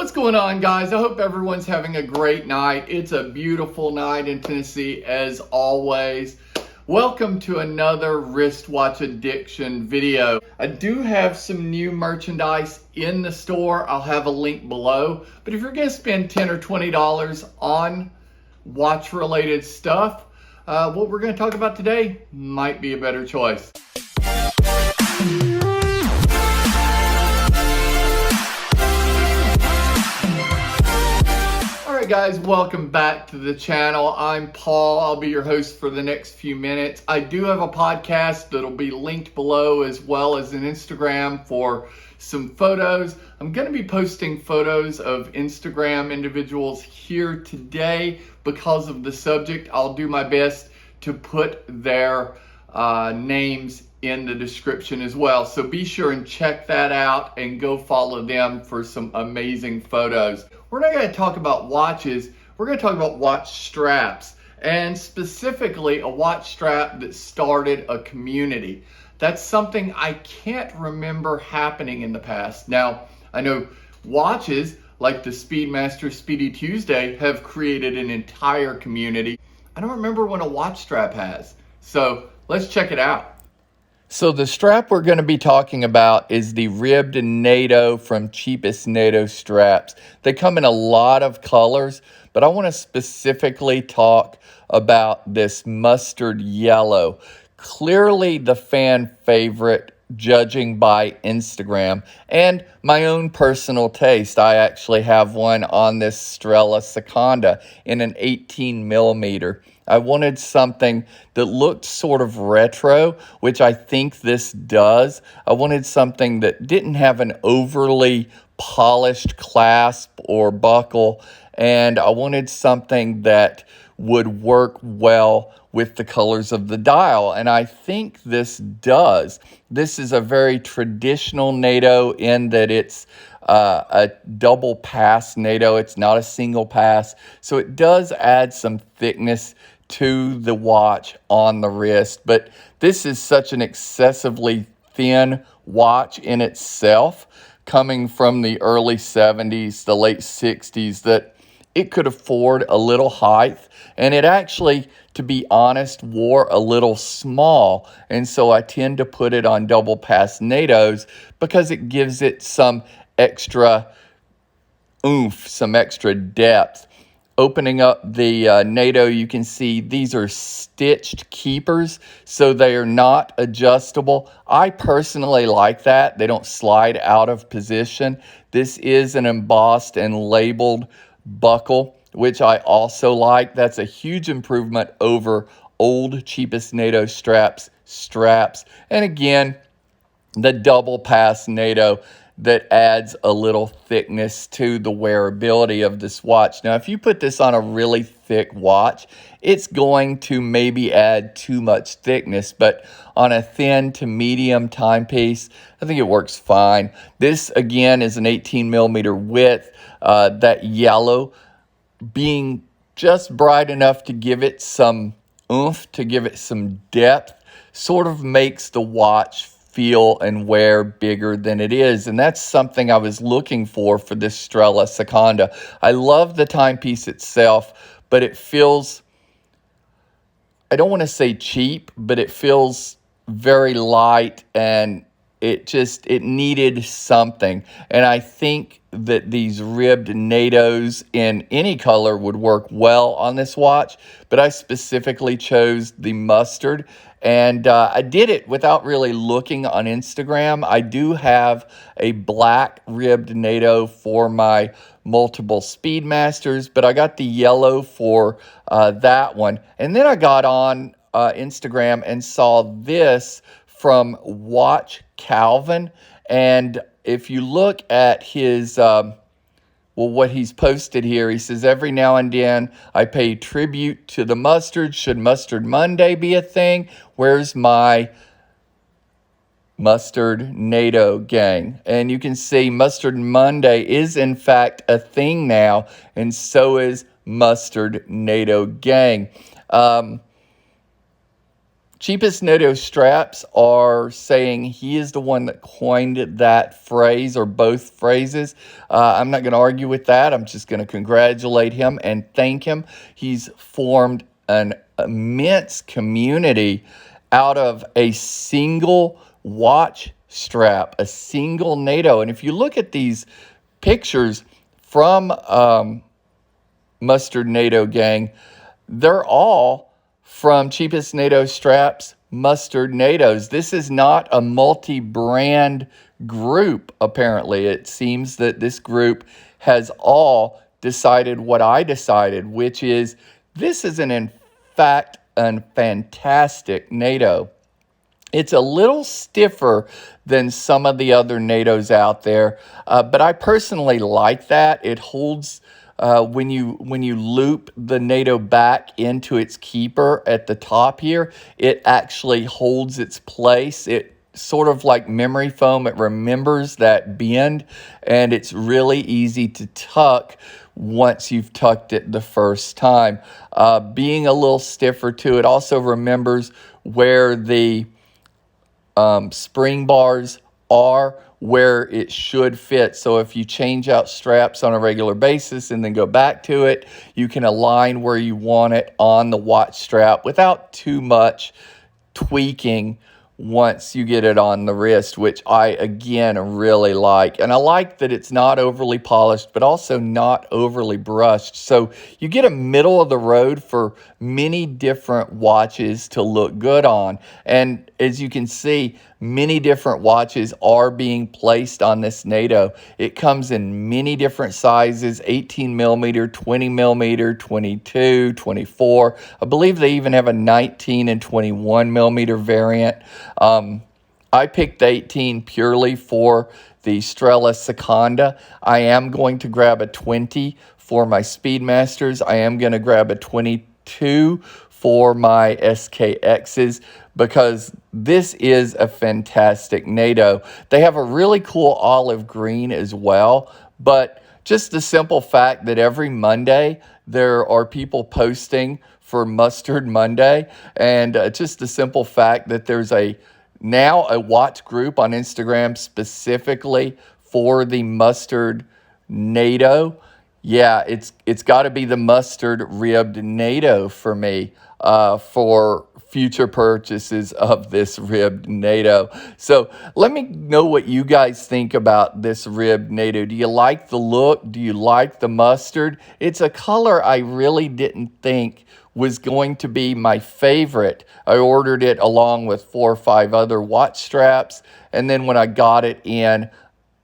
What's going on, guys? I hope everyone's having a great night. It's a beautiful night in Tennessee as always. Welcome to another wristwatch addiction video. I do have some new merchandise in the store. I'll have a link below. But if you're going to spend $10 or $20 on watch related stuff, what we're going to talk about today might be a better choice. Alright guys, welcome back to the channel. I'm Paul. I'll be your host for the next few minutes. I do have a podcast that'll be linked below, as well as an Instagram for some photos. I'm going to be posting photos of Instagram individuals here today because of the subject. I'll do my best to put their names in the description as well. So be sure and check that out and go follow them for some amazing photos. We're not going to talk about watches. We're going to talk about watch straps, and specifically a watch strap that started a community. That's something I can't remember happening in the past. Now, I know watches like the Speedmaster Speedy Tuesday have created an entire community. I don't remember when a watch strap has. So let's check it out. So the strap we're going to be talking about is the ribbed Nato from CheapestNatoStraps. They come in a lot of colors, but I want to specifically talk about this mustard yellow. Clearly the fan favorite, judging by Instagram and my own personal taste. I actually have one on this Strella Seconda in an 18 millimeter. I wanted something that looked sort of retro, which I think this does. I wanted something that didn't have an overly polished clasp or buckle, and I wanted something that would work well with the colors of the dial, and I think this does. This is a very traditional Nato in that it's a double pass Nato. It's not a single pass, so it does add some thickness to the watch on the wrist, but this is such an excessively thin watch in itself, coming from the early 70s, the late 60s, that it could afford a little height, and it actually, to be honest, wore a little small, and so I tend to put it on double pass Natos because it gives it some extra oomph, some extra depth. Opening up the Nato, you can see these are stitched keepers, so they are not adjustable. I personally like that. They don't slide out of position. This is an embossed and labeled buckle, which I also like. That's a huge improvement over old CheapestNatoStraps straps. And again, the double pass Nato that adds a little thickness to the wearability of this watch. Now, if you put this on a really thick watch, it's going to maybe add too much thickness, but on a thin to medium timepiece, I think it works fine. This, again, is an 18 millimeter width. That yellow being just bright enough to give it some oomph, to give it some depth, sort of makes the watch feel and wear bigger than it is, and that's something I was looking for this Strella Seconda. I love the timepiece itself, but it feels, I don't want to say cheap, but it feels very light, and it needed something. And I think that these ribbed Natos in any color would work well on this watch, but I specifically chose the mustard, and I did it without really looking on Instagram. I do have a black ribbed Nato for my multiple Speedmasters, but I got the yellow for that one. And then I got on Instagram and saw this from WatchCalvin, and if you look at his what he's posted here, he says, every now and then I pay tribute to the mustard. Should Mustard Monday be a thing? Where's my Mustard Nato gang? And you can see Mustard Monday is in fact a thing now, and so is Mustard Nato gang. CheapestNatoStraps are saying he is the one that coined that phrase, or both phrases. I'm not going to argue with that. I'm just going to congratulate him and thank him. He's formed an immense community out of a single watch strap, a single NATO. And if you look at these pictures from Mustard NATO Gang, they're all from CheapestNatoStraps Mustard NATOs. This is not a multi-brand group, apparently. It seems that this group has all decided what I decided, which is this is in fact a fantastic NATO. It's a little stiffer than some of the other NATOs out there, but I personally like that. It holds, when you loop the NATO back into its keeper at the top here, it actually holds its place. It sort of like memory foam, it remembers that bend, and it's really easy to tuck once you've tucked it the first time. Being a little stiffer too, it also remembers where the spring bars are, where it should fit. So if you change out straps on a regular basis and then go back to it, you can align where you want it on the watch strap without too much tweaking once you get it on the wrist, which I, again, really like. And I like that it's not overly polished, but also not overly brushed. So you get a middle of the road for many different watches to look good on. And as you can see, many different watches are being placed on this NATO. It comes in many different sizes, 18 millimeter, 20 millimeter, 22, 24. I believe they even have a 19 and 21 millimeter variant. I picked the 18 purely for the Strela Seconda. I am going to grab a 20 for my Speedmasters. I am going to grab a 22 for my SKXs, because this is a fantastic NATO. They have a really cool olive green as well, but just the simple fact that every Monday there are people posting for Mustard Monday, and just the simple fact that there's now a watch group on Instagram specifically for the Mustard NATO. Yeah, it's got to be the mustard ribbed NATO for me for future purchases of this ribbed NATO. So let me know what you guys think about this ribbed NATO. Do you like the look? Do you like the mustard? It's a color I really didn't think was going to be my favorite. I ordered it along with 4 or 5 other watch straps, and then when I got it in,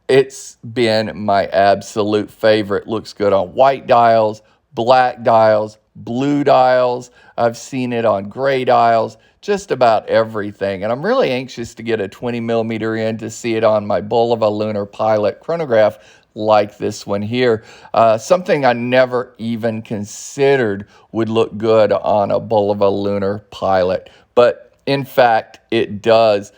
it's been my absolute favorite. Looks good on white dials, black dials, blue dials. I've seen it on gray dials, just about everything. And I'm really anxious to get a 20 millimeter in to see it on my Bulova Lunar Pilot chronograph like this one here. Something I never even considered would look good on a Bulova Lunar Pilot. But in fact, it does.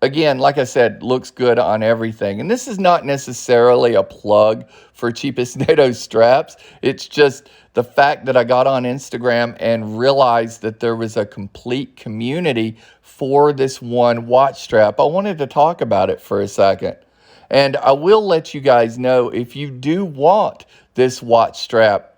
Again, like I said, looks good on everything. And this is not necessarily a plug for CheapestNatoStraps. It's just the fact that I got on Instagram and realized that there was a complete community for this one watch strap. I wanted to talk about it for a second. And I will let you guys know, if you do want this watch strap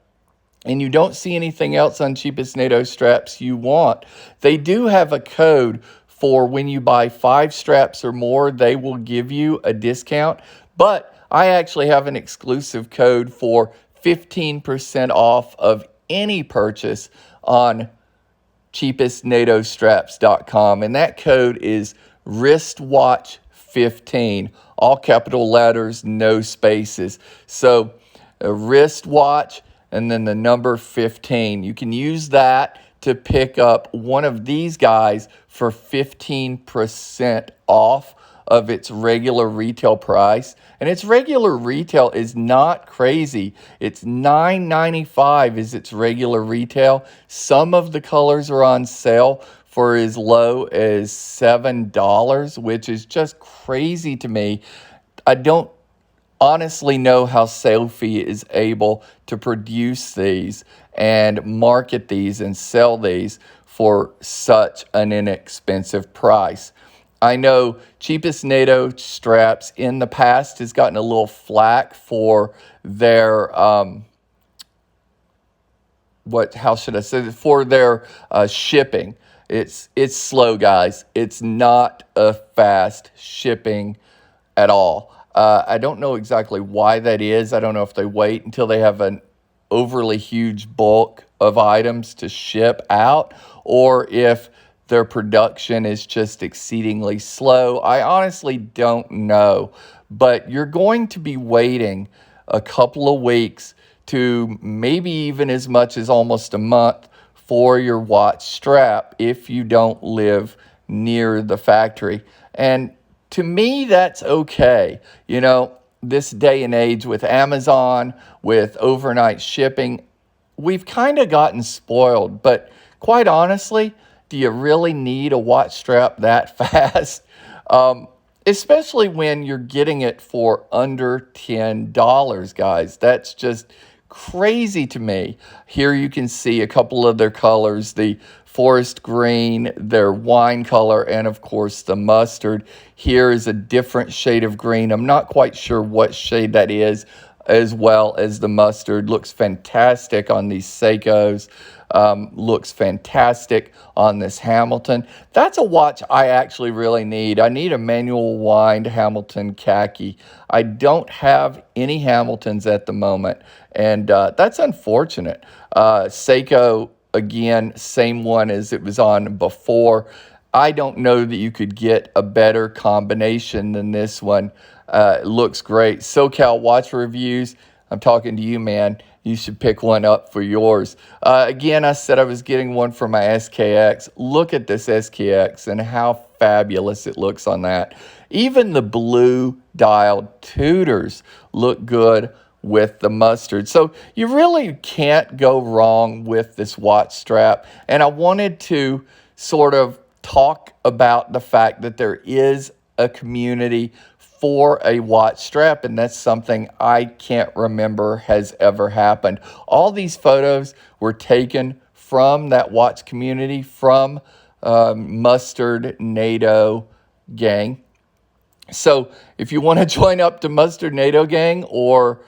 and you don't see anything else on CheapestNatoStraps you want, they do have a code for when you buy 5 straps or more. They will give you a discount. But I actually have an exclusive code for 15% off of any purchase on CheapestNatoStraps.com. And that code is Wristwatch15. All capital letters, no spaces. So a wristwatch and then the number 15. You can use that to pick up one of these guys for 15% off of its regular retail price. And its regular retail is not crazy. It's $9.95 is its regular retail. Some of the colors are on sale for as low as $7, which is just crazy to me. I don't honestly know how Sophie is able to produce these and market these and sell these for such an inexpensive price. I know CheapestNatoStraps in the past has gotten a little flack for their how should I say it? For their shipping. It's slow, guys. It's not a fast shipping at all. I don't know exactly why that is. I don't know if they wait until they have an overly huge bulk of items to ship out, or if their production is just exceedingly slow. I honestly don't know, but you're going to be waiting a couple of weeks to maybe even as much as almost a month for your watch strap if you don't live near the factory. And to me, that's okay. You know, this day and age with Amazon, with overnight shipping, we've kind of gotten spoiled. But quite honestly, do you really need a watch strap that fast? Especially when you're getting it for under $10, guys. That's just crazy to me. Here you can see a couple of their colors, the forest green, their wine color, and of course the mustard. Here is a different shade of green. I'm not quite sure what shade that is, as well as the mustard. Looks fantastic on these Seikos. Looks fantastic on this Hamilton. That's a watch I actually really need. I need a manual wind Hamilton khaki. I don't have any Hamiltons at the moment, and that's unfortunate. Seiko, again, same one as it was on before. I don't know that you could get a better combination than this one. It looks great. SoCal Watch Reviews, I'm talking to you, man. You should pick one up for yours. Again, I said I was getting one for my SKX. Look at this SKX and how fabulous it looks on that. Even the blue dialed tutors look good with the mustard. So you really can't go wrong with this watch strap. And I wanted to sort of talk about the fact that there is a community for a watch strap, and that's something I can't remember has ever happened. All these photos were taken from that watch community, from Mustard NATO gang. So if you want to join up to Mustard NATO gang or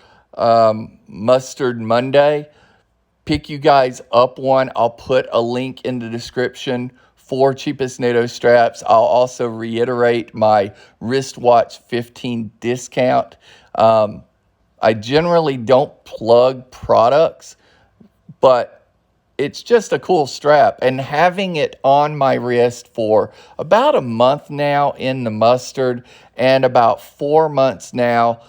Mustard Monday, pick you guys up one. I'll put a link in the description for CheapestNatoStraps. I'll also reiterate my Wristwatch 15 discount. I generally don't plug products, but it's just a cool strap. And having it on my wrist for about a month now in the mustard and about 4 months now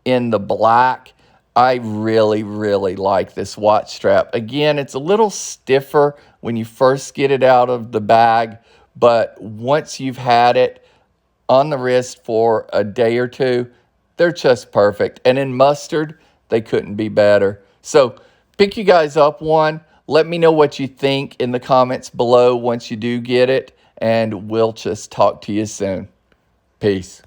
in the black, I really, really like this watch strap. Again, it's a little stiffer when you first get it out of the bag, but once you've had it on the wrist for a day or two, they're just perfect. And in mustard, they couldn't be better. So pick you guys up one. Let me know what you think in the comments below once you do get it, and we'll just talk to you soon. Peace.